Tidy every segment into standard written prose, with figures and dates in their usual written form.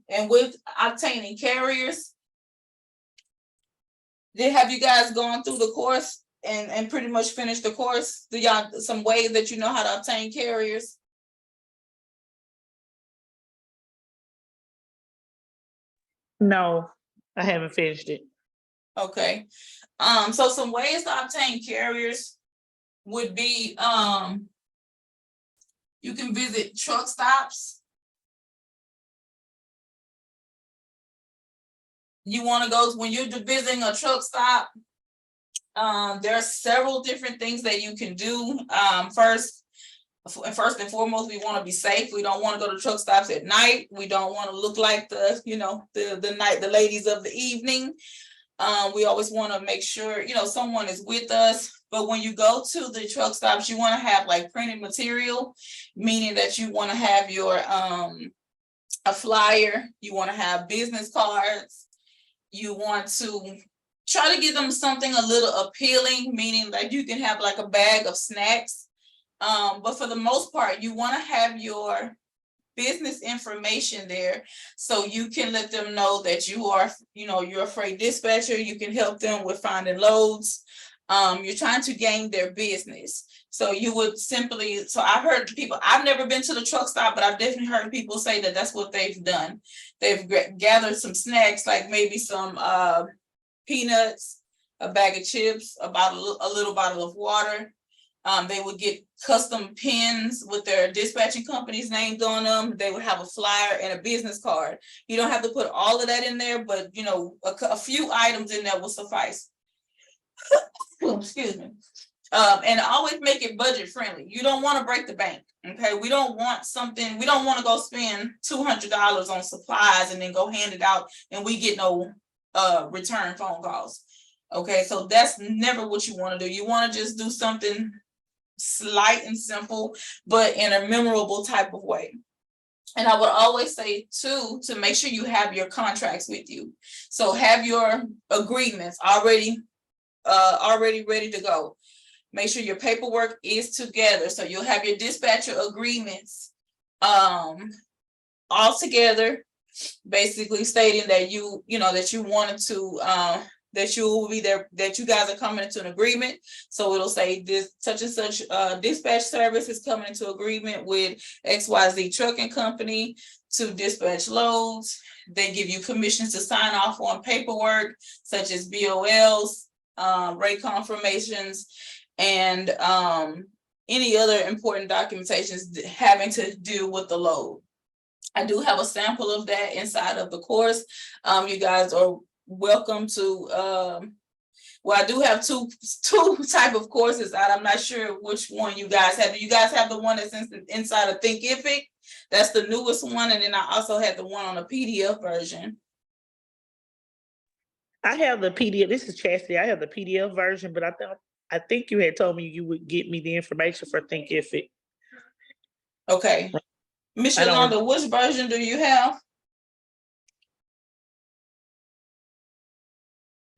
And with obtaining carriers, have you guys gone through the course and pretty much finished the course? Do y'all some ways that you know how to obtain carriers? No, I haven't finished it. Okay. So some ways to obtain carriers would be you can visit truck stops. You want to go when you're visiting a truck stop. There are several different things that you can do. First and foremost, we want to be safe. We don't want to go to truck stops at night. We don't want to look like the ladies of the evening. We always want to make sure, someone is with us. But when you go to the truck stops, you want to have like printed material, meaning that you want to have your a flyer. You want to have business cards. You want to try to give them something a little appealing, meaning that you can have like a bag of snacks. But for the most part, you want to have your business information there so you can let them know that you are, you're a freight dispatcher. You can help them with finding loads. You're trying to gain their business. So you would simply, so I've heard people, I've never been to the truck stop, but I've definitely heard people say that that's what they've done. They've gathered some snacks, like maybe some peanuts, a bag of chips, a little bottle of water. They would get custom pins with their dispatching company's names on them. They would have a flyer and a business card. You don't have to put all of that in there, but a few items in there will suffice. Excuse me. And always make it budget friendly. You don't want to break the bank. Okay, we don't want to go spend $200 on supplies and then go hand it out and we get no return phone calls. Okay, so that's never what you want to do. You want to just do something slight and simple, but in a memorable type of way. And I would always say too, to make sure you have your contracts with you. So have your agreements already ready to go. Make sure your paperwork is together. So you'll have your dispatcher agreements all together, basically stating that that you wanted to that you will be there, that you guys are coming into an agreement. So it'll say this such and such dispatch service is coming into agreement with XYZ trucking company to dispatch loads. They give you permissions to sign off on paperwork such as BOLs, rate confirmations, and any other important documentations having to do with the load. I do have a sample of that inside of the course. You guys are welcome to, I do have two type of courses out. I'm not sure which one you guys have. Do you guys have the one that's inside of Thinkific? That's the newest one. And then I also have the one on a PDF version. I have the PDF. This is Chastity. I have the PDF version, but I think you had told me you would get me the information for Thinkific. Okay. Miss Yolanda, which version do you have?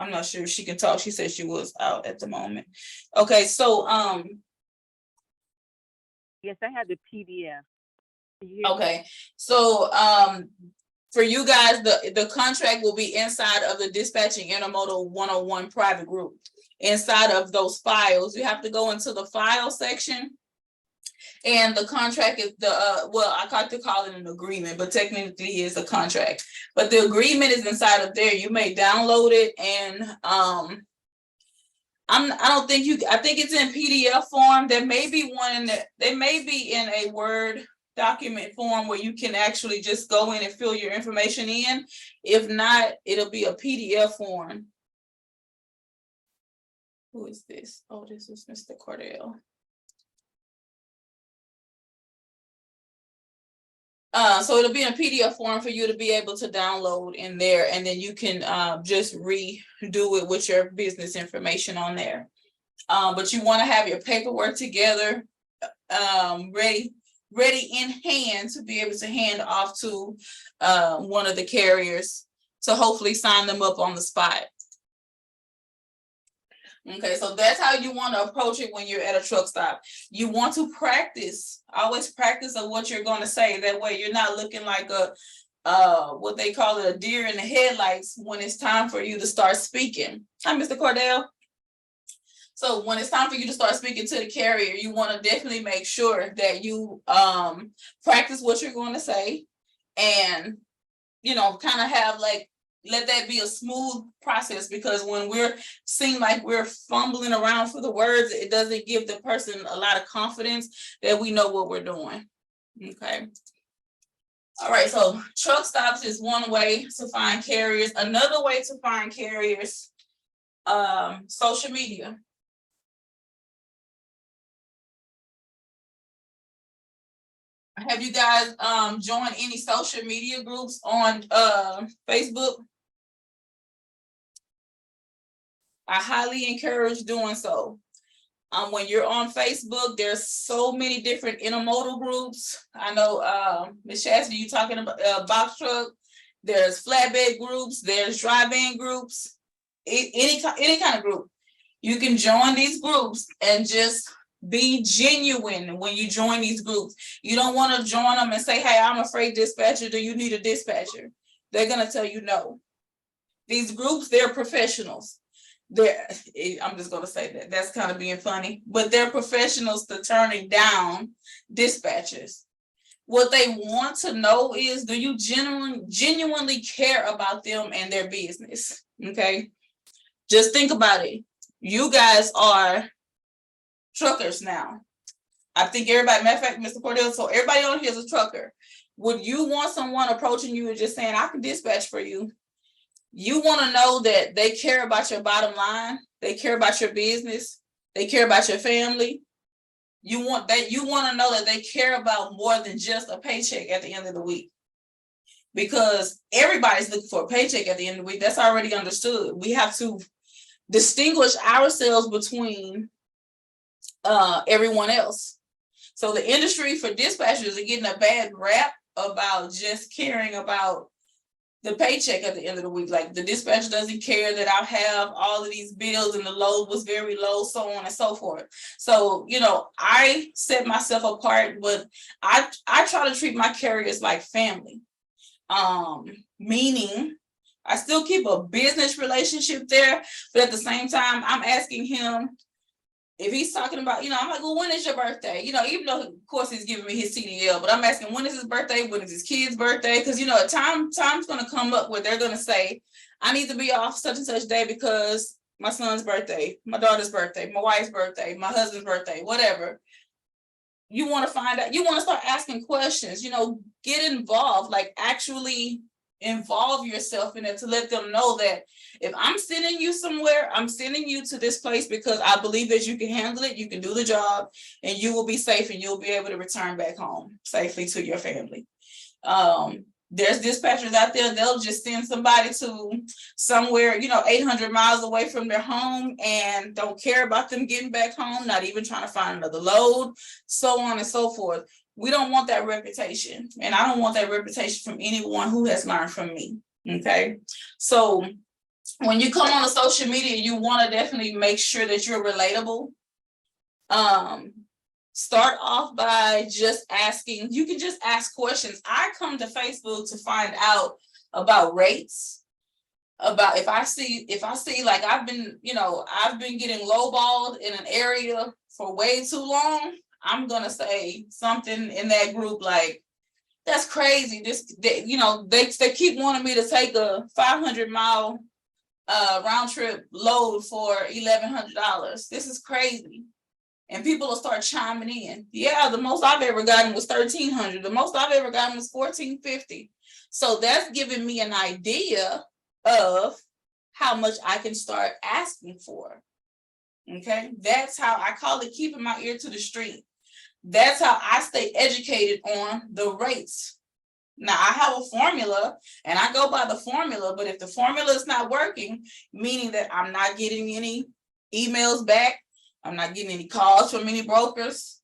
I'm not sure if she can talk. She said she was out at the moment. Okay, so yes, I have the PDF. Okay, so for you guys, the contract will be inside of the Dispatching Intermodal 101 private group. Inside of those files, you have to go into the file section, and the contract is I like to call it an agreement, but technically it's a contract. But the agreement is inside of there. You may download it, and I think it's in PDF form. There may be one they may be in a Word document form where you can actually just go in and fill your information in. If not, it'll be a PDF form. Who is this? Oh, this is Mr. Cordell. So it'll be in a PDF form for you to be able to download in there, and then you can just redo it with your business information on there. But you want to have your paperwork together, ready in hand to be able to hand off to one of the carriers to hopefully sign them up on the spot. Okay, so that's how you want to approach it when you're at a truck stop. You want to practice, always practice of what you're going to say. That way you're not looking like a what they call it, a deer in the headlights when it's time for you to start speaking. Hi, Mr. Cordell. So when it's time for you to start speaking to the carrier, you want to definitely make sure that you practice what you're going to say, and kind of have like, let that be a smooth process, because when we're seem like we're fumbling around for the words, it doesn't give the person a lot of confidence that we know what we're doing. Okay. All right, so truck stops is one way to find carriers. Another way to find carriers, social media. Have you guys joined any social media groups on Facebook? I highly encourage doing so. When you're on Facebook, there's so many different intermodal groups. I know, Ms. Chastity, you talking about box truck. There's flatbed groups. There's drive-in groups. Any kind of group. You can join these groups and just be genuine when you join these groups. You don't want to join them and say, hey, I'm a freight dispatcher. Do you need a dispatcher? They're going to tell you no. These groups, they're professionals. I'm just going to say that. That's kind of being funny. But they're professionals to turning down dispatchers. What they want to know is, do you genuinely care about them and their business? Okay? Just think about it. You guys are truckers now. I think everybody, matter of fact, Mr. Cordell, so everybody on here is a trucker. Would you want someone approaching you and just saying, I can dispatch for you? You want to know that they care about your bottom line. They care about your business. They care about your family. You want to know that they care about more than just a paycheck at the end of the week. Because everybody's looking for a paycheck at the end of the week. That's already understood. We have to distinguish ourselves between everyone else. So the industry for dispatchers are getting a bad rap about just caring about the paycheck at the end of the week. Like, the dispatcher doesn't care that I have all of these bills and the load was very low, so on and so forth. So, I set myself apart, but I try to treat my carriers like family. Meaning I still keep a business relationship there, but at the same time, I'm asking him if he's talking about, I'm like, well, when is your birthday? Even though, of course, he's giving me his CDL, but I'm asking, when is his birthday? When is his kid's birthday? Because, time's going to come up where they're going to say, I need to be off such and such day because my son's birthday, my daughter's birthday, my wife's birthday, my husband's birthday, whatever. You want to find out, you want to start asking questions, get involved, like actually involve yourself in it, to let them know that if I'm sending you somewhere, I'm sending you to this place because I believe that you can handle it, you can do the job, and you will be safe, and you'll be able to return back home safely to your family. There's dispatchers out there, they'll just send somebody to somewhere, 800 miles away from their home and don't care about them getting back home, not even trying to find another load, so on and so forth. We don't want that reputation, and I don't want that reputation from anyone who has learned from me. Okay, so when you come on to social media, you want to definitely make sure that you're relatable. Start off by just asking. You can just ask questions. I come to Facebook to find out about rates. About if I see like I've been getting lowballed in an area for way too long, I'm gonna say something in that group like, that's crazy. They keep wanting me to take a 500-mile round trip load for $1,100. This is crazy. And people will start chiming in. Yeah, the most I've ever gotten was $1,300. The most I've ever gotten was $1,450. So that's giving me an idea of how much I can start asking for. Okay, that's how I call it keeping my ear to the street. That's how I stay educated on the rates. Now, I have a formula and I go by the formula, but if the formula is not working, meaning that I'm not getting any emails back, I'm not getting any calls from any brokers,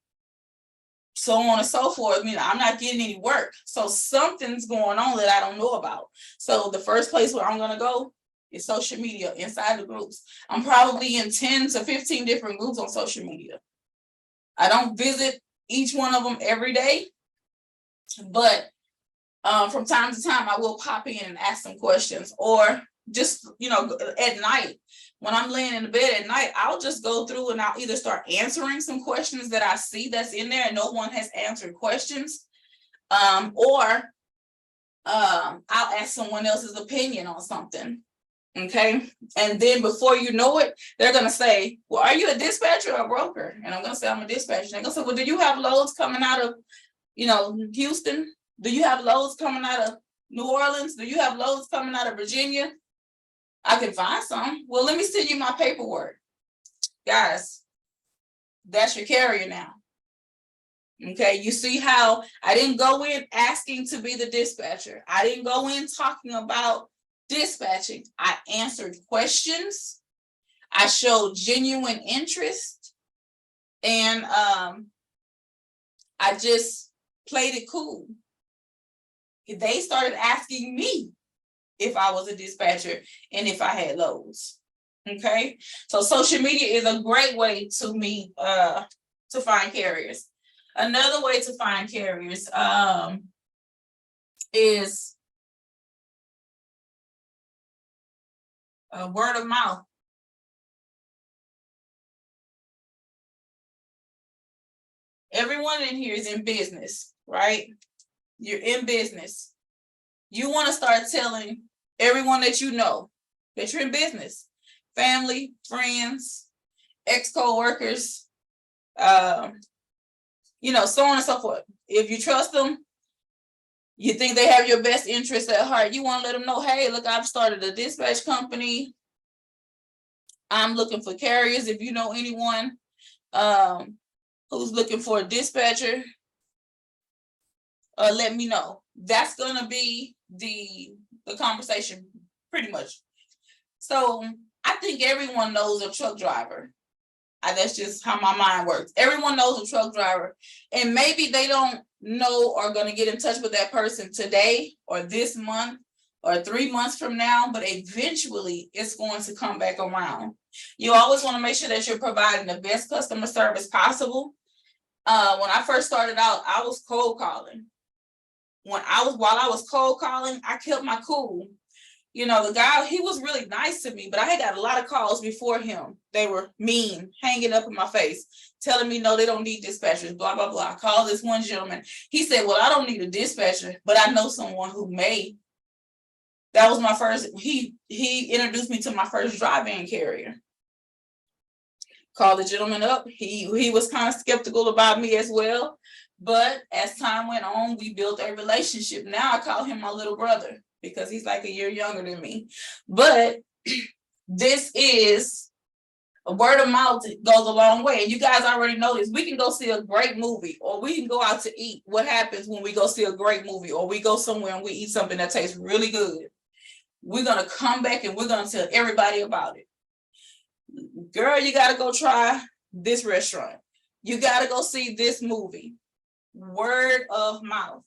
so on and so forth, I'm not getting any work. So something's going on that I don't know about. So the first place where I'm going to go is social media inside the groups. I'm probably in 10 to 15 different groups on social media. I don't visit each one of them every day, but From time to time, I will pop in and ask some questions, or just, at night, when I'm laying in the bed at night, I'll just go through and I'll either start answering some questions that I see that's in there and no one has answered questions, or I'll ask someone else's opinion on something. Okay. And then before you know it, they're going to say, well, are you a dispatcher or a broker? And I'm going to say, I'm a dispatcher. They're going to say, well, do you have loads coming out of, Houston? Do you have loads coming out of New Orleans? Do you have loads coming out of Virginia? I can find some. Well, let me send you my paperwork. Guys, that's your carrier now. Okay, you see how I didn't go in asking to be the dispatcher. I didn't go in talking about dispatching. I answered questions. I showed genuine interest, and I just played it cool. They started asking me if I was a dispatcher and if I had loads. Okay, so social media is a great way to me to find carriers. Another way to find carriers is word of mouth. Everyone in here is in business, right? You're in business. You want to start telling everyone that you know that you're in business. Family, friends, ex-co-workers, so on and so forth. If you trust them, you think they have your best interest at heart, you want to let them know, hey, look, I've started a dispatch company. I'm looking for carriers. If you know anyone who's looking for a dispatcher, let me know. That's going to be the conversation pretty much. So I think everyone knows a truck driver. That's just how my mind works. Everyone knows a truck driver, and maybe they don't know or going to get in touch with that person today or this month or 3 months from now, but eventually it's going to come back around. You always want to make sure that you're providing the best customer service possible. When I first started out, I was cold calling. While I was cold calling, I kept my cool. The guy, he was really nice to me, but I had got a lot of calls before him. They were mean, hanging up in my face, telling me, no, they don't need dispatchers, blah, blah, blah. I called this one gentleman. He said, well, I don't need a dispatcher, but I know someone who may. That was my first, he introduced me to my first drive-in carrier. Called the gentleman up. He was kind of skeptical about me as well. But as time went on, we built a relationship. Now I call him my little brother, because he's like a year younger than me. But this is a word of mouth goes a long way. And you guys already know this. We can go see a great movie, or we can go out to eat. What happens when we go see a great movie, or we go somewhere and we eat something that tastes really good? We're going to come back and we're going to tell everybody about it. Girl, you got to go try this restaurant. You got to go see this movie. Word of mouth.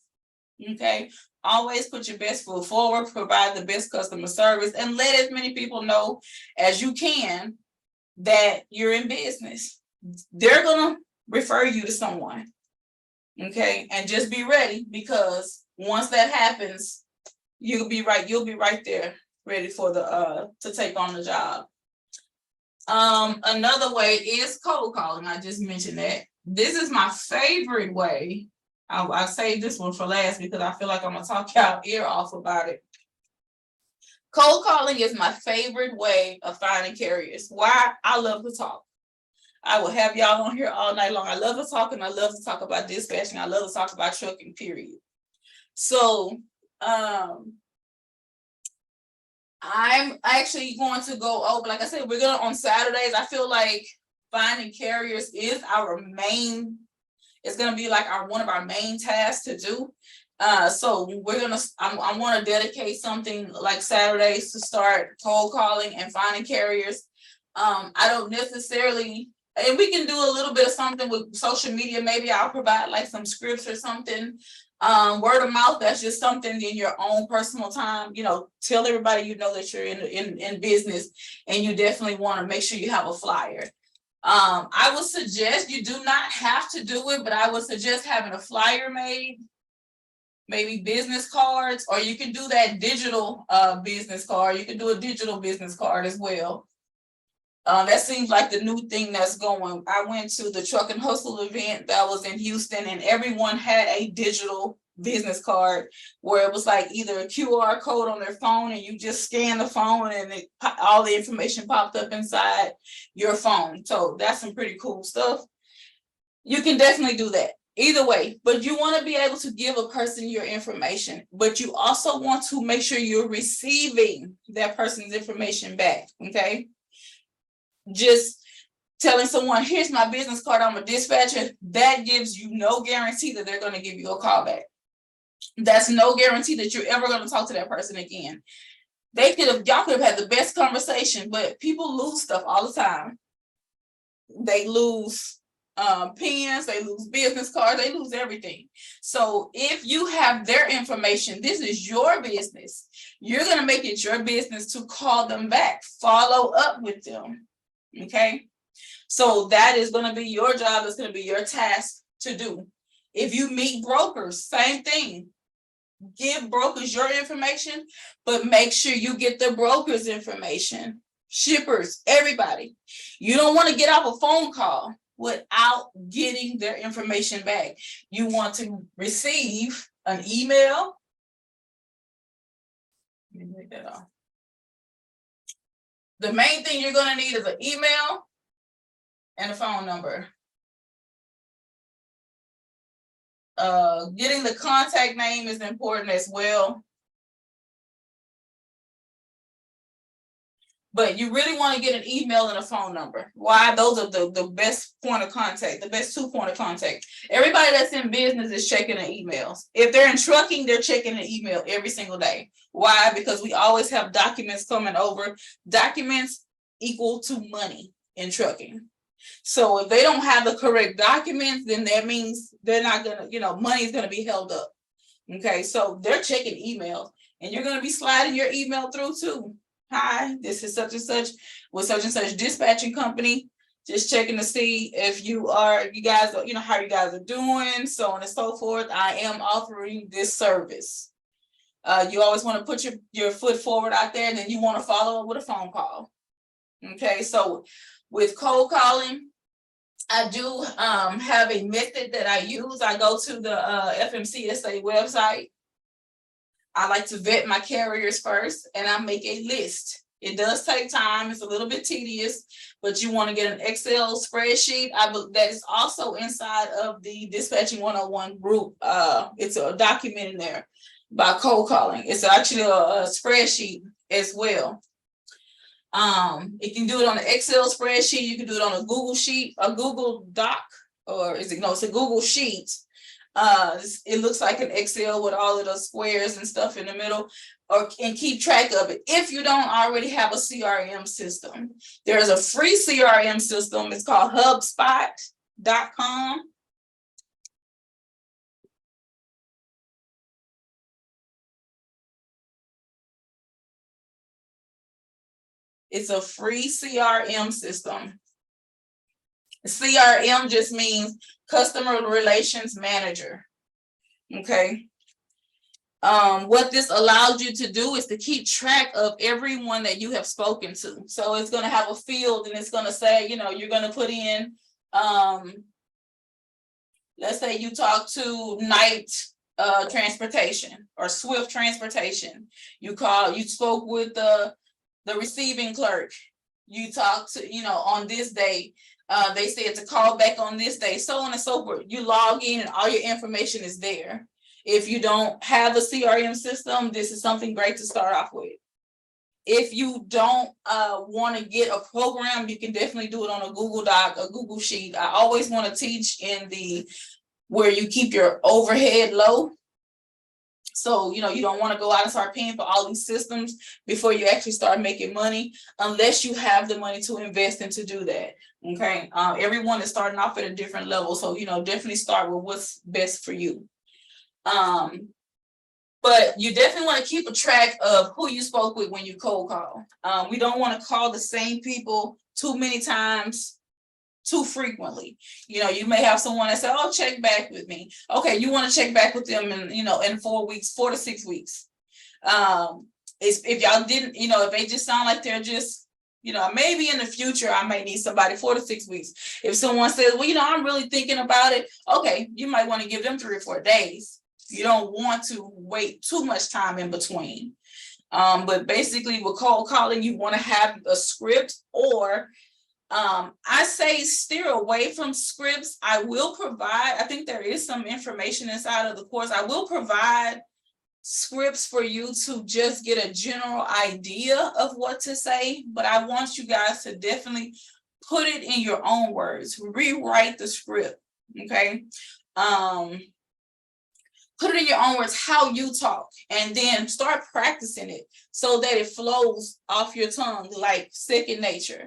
Okay. Always put your best foot forward, provide the best customer service, and let as many people know as you can that you're in business. They're going to refer you to someone. Okay. And just be ready, because once that happens, you'll be right there ready for to take on the job. Another way is cold calling. I just mentioned that. This is my favorite way. I'll save this one for last because I feel like I'm gonna talk y'all ear off about it. Cold calling is my favorite way of finding carriers. Why? I love to talk. I will have y'all on here all night long. I love to talk, and I love to talk about dispatching. I love to talk about trucking, period. So I'm actually going to go over, like I said, we're gonna on Saturdays. I feel like finding carriers is our main, it's gonna be like one of our main tasks to do. So we're gonna, I want to dedicate something like Saturdays to start cold calling and finding carriers. I don't necessarily, and we can do a little bit of something with social media. Maybe I'll provide like some scripts or something. Word of mouth, that's just something in your own personal time. Tell everybody that you're in business, and you definitely want to make sure you have a flyer. I would suggest, you do not have to do it, but I would suggest having a flyer made maybe business cards, or you can do that digital business card. You can do a digital business card as well. That seems like the new thing that's going. I went to the Truck and Hustle event that was in Houston, and everyone had a digital business card where it was like either a QR code on their phone, and you just scan the phone and all the information popped up inside your phone. So that's some pretty cool stuff. You can definitely do that. Either way, but you want to be able to give a person your information, but you also want to make sure you're receiving that person's information back, okay? Just telling someone, here's my business card, I'm a dispatcher, that gives you no guarantee that they're going to give you a call back. That's no guarantee that you're ever going to talk to that person again. Y'all could have had the best conversation, but people lose stuff all the time. They lose pens, they lose business cards, they lose everything. So if you have their information, this is your business. You're going to make it your business to call them back, follow up with them. Okay. So that is going to be your job. It's going to be your task to do. If you meet brokers, same thing. Give brokers your information, but make sure you get the broker's information. Shippers, everybody. You don't want to get off a phone call without getting their information back. You want to receive an email. Let me take that off. The main thing you're going to need is an email and a phone number. Getting the contact name is important as well. But you really want to get an email and a phone number. Why? Those are the best point of contact, the best 2 point of contact. Everybody that's in business is checking their emails. If they're in trucking, they're checking an email every single day. Why? Because we always have documents coming over. Documents equal to money in trucking. So if they don't have the correct documents, then that means they're not gonna, money's gonna be held up. Okay, so they're checking emails, and you're gonna be sliding your email through too. Hi, this is such and such with such and such dispatching company. Just checking to see if you guys are, how you guys are doing, so on and so forth. I am offering this service. You always want to put your foot forward out there, and then you want to follow up with a phone call. Okay, so with cold calling, I do have a method that I use. I go to the FMCSA website. I like to vet my carriers first, and I make a list. It does take time. It's a little bit tedious, but you want to get an Excel spreadsheet. That is also inside of the Dispatching 101 group. It's a document in there about cold calling. It's actually a spreadsheet as well. You can do it on an Excel spreadsheet. You can do it on a Google sheet, a Google Doc, or it's a Google Sheet. It looks like an Excel with all of the squares and stuff in the middle, and keep track of it. If you don't already have a CRM system, there's a free CRM system. It's called HubSpot.com. It's a free CRM system. CRM just means Customer Relations Manager. Okay. What this allows you to do is to keep track of everyone that you have spoken to. So it's going to have a field, and it's going to say, you're going to put in, let's say you talk to Knight Transportation or Swift Transportation. You spoke with the receiving clerk. You talked to, on this day. They said to call back on this day, so on and so forth. You log in and all your information is there. If you don't have a CRM system, this is something great to start off with. If you don't want to get a program, you can definitely do it on a Google Doc, a Google Sheet. I always want to teach in where you keep your overhead low. So, you don't want to go out and start paying for all these systems before you actually start making money, unless you have the money to invest and to do that. Okay. Everyone is starting off at a different level. So, definitely start with what's best for you. But you definitely want to keep a track of who you spoke with when you cold call. We don't want to call the same people too many times too frequently. You know, you may have someone that say, oh, check back with me. Okay, you want to check back with them in, you know, in 4 weeks, 4 to 6 weeks. If y'all didn't, you know, if they just sound like they're just, you know, maybe in the future, I may need somebody 4 to 6 weeks. If someone says, well, you know, I'm really thinking about it. Okay, you might want to give them 3 or 4 days. You don't want to wait too much time in between. But basically with cold calling, you want to have a script, or I say steer away from scripts. I will provide, I think there is some information inside of the course. I will provide scripts for you to just get a general idea of what to say, but I want you guys to definitely put it in your own words, rewrite the script, okay? Put it in your own words, how you talk, and then start practicing it so that it flows off your tongue like second nature.